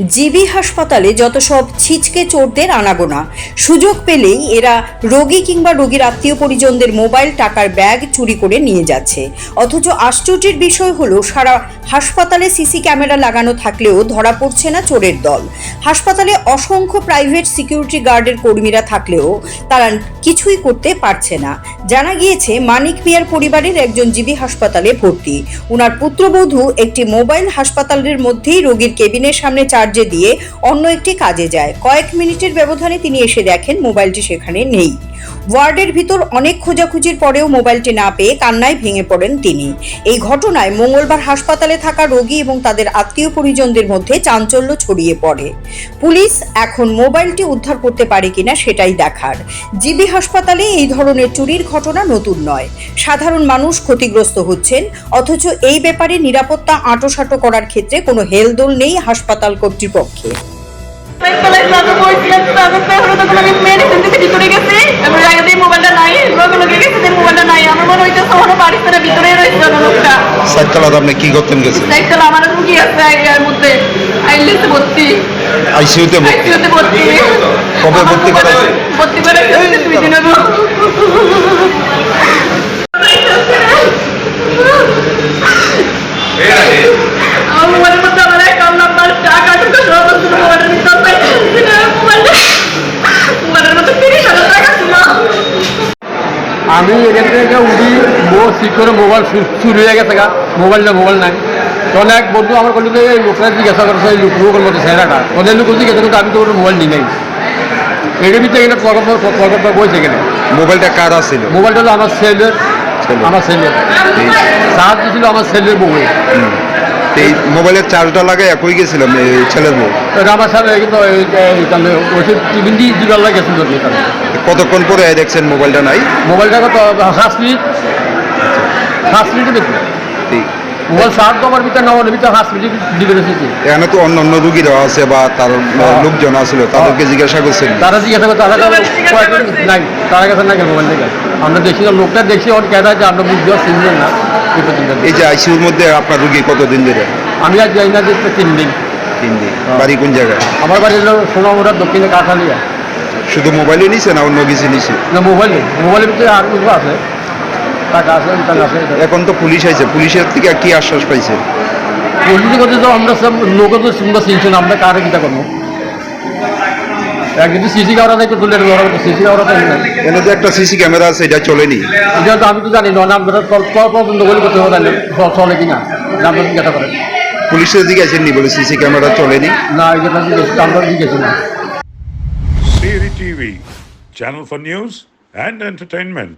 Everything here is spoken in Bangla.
জিবি হাসপাতালে যত সব ছিচকে চোরদের আনাগোনা, সুযোগ পেলেই এরা রোগী কিংবা রোগীর আত্মীয় পরিজনদের মোবাইল, টাকার ব্যাগ চুরি করে নিয়ে যাচ্ছে। অথচ আশ্চর্যের বিষয় হলো, সারা হাসপাতালে সিসি ক্যামেরা লাগানো থাকলেও ধরা পড়ছে না চোরের দল। হাসপাতালে অসংখ্য প্রাইভেট সিকিউরিটি গার্ডের কর্মীরা থাকলেও তারা কিছুই করতে পারছে না। জানা গিয়েছে, মানিক মিয়ার পরিবারের একজন জিবি হাসপাতালে ভর্তি। উনার পুত্রবধূ একটি মোবাইল হাসপাতালের মধ্যেই রোগীর কেবিনের সামনে চার্জে দিয়ে অন্য একটি কাজে যায়। কয়েক মিনিটের ব্যবধানে তিনি এসে দেখেন মোবাইলটি সেখানে নেই। ওয়ার্ডের ভিতর অনেক খোঁজাখুঁজির পরেও মোবাইলটি না পেয়ে কান্নায় ভেঙে পড়েন তিনি। এই ঘটনায় মঙ্গলবার হাসপাতালে থাকা রোগী এবং তাদের আত্মীয় পরিজনদের মধ্যে চাঞ্চল্য ছড়িয়ে পড়ে। পুলিশ এখন মোবাইলটি উদ্ধার করতে পারে কিনা সেটাই দেখার। জিবি হাসপাতালে এই ধরনের চুরির ঘটনা নতুন নয়। সাধারণ মানুষ ক্ষতিগ্রস্ত হচ্ছেন, অথচ এই ব্যাপারে নিরাপত্তা আঁটোসাঁটো করার ক্ষেত্রে কোনো হেলদোল নেই হাসপাতাল কর্তৃপক্ষের। আপনি কি করতেন গেছেন? আইসিইউতে ভর্তি। কবে ভর্তি করাইছে? আমি এখান থেকে উঠি ঠিক করে মোবাইল চুরি হয়ে গেছে মোবাইল নাই। তখন এক বন্ধু আমার বললো যে এই লোকরা জিজ্ঞাসা করছে, এই লোকের মতো চেহারাটা ওদের লোক জিজ্ঞাসা করতে, আমি তো ওর মোবাইল নিই নাই। এটার ভিতরে এখানে প্রকল্প বইছে এখানে। মোবাইলটা কার আছিল? মোবাইলটা হলো আমার ছেলের চার্জ দিয়েছিল, আমার ছেলের বউ। এই মোবাইলের চার্জটা লাগাই একই গেছিলাম ছেলের বউ। এটা আমার সাথে কিন্তু ওষুধ টিফিন দিয়ে দিবার লাগেছিল। কতক্ষণ পরে দেখছেন মোবাইলটা নাই? মোবাইলটা কত 5 মিনিটের বেশি। মোবাইল চার্জ তো আমার ভিতরে নেওয়ার ভিতরে 5 মিনিট দিবে রেখেছি। এখানে তো অন্য রুগীরা আছে বা তার লোকজন আসলো, তাদেরকে জিজ্ঞাসা করছেন? তারা জিজ্ঞাসা করে, তারা নাই, তারা কাছে না মোবাইল থেকে আমরা দেখছি, লোকটা দেখছি ওর কেদা যে আমরা বুঝতে চিনবেন না। এই যে আইসিইউর মধ্যে আপনার রুগী কতদিন ধরে? আমি আজ যাই না, 3 দিন। বাড়ি কোন জায়গায়? আমার বাড়ি হলো সোনামুড়া, দক্ষিণে কাঠালিয়া। শুধু মোবাইলে নিছে না অন্য কিছু নিছে? না, মোবাইলের ভিতরে আর কিছু আছে, টাকা আছে, আছে। এখন তো পুলিশ আছে, পুলিশের থেকে কি আশ্বাস পাইছে? পুলিশ করতে তো আমরা সব লোক তো সুন্দর চিনছি না, আমরা কারে কিটা করবো। কিন্তু সিসি ক্যামেরা দেখতে তুলে সিসি ক্যামেরা এখানে যে একটা সিসি ক্যামেরা আছে, এটা চলেনি? এটা তো আমি তো জানি না, আমরা পর্যন্ত বলি করতে হবে, চলে কিনা আমরা জিজ্ঞাসা করেন। পুলিশের দিকে আসেননি বলে সিসি ক্যামেরা চলেনি? না, এটা আমরা জিজ্ঞেস না। Siri TV, channel for news and entertainment.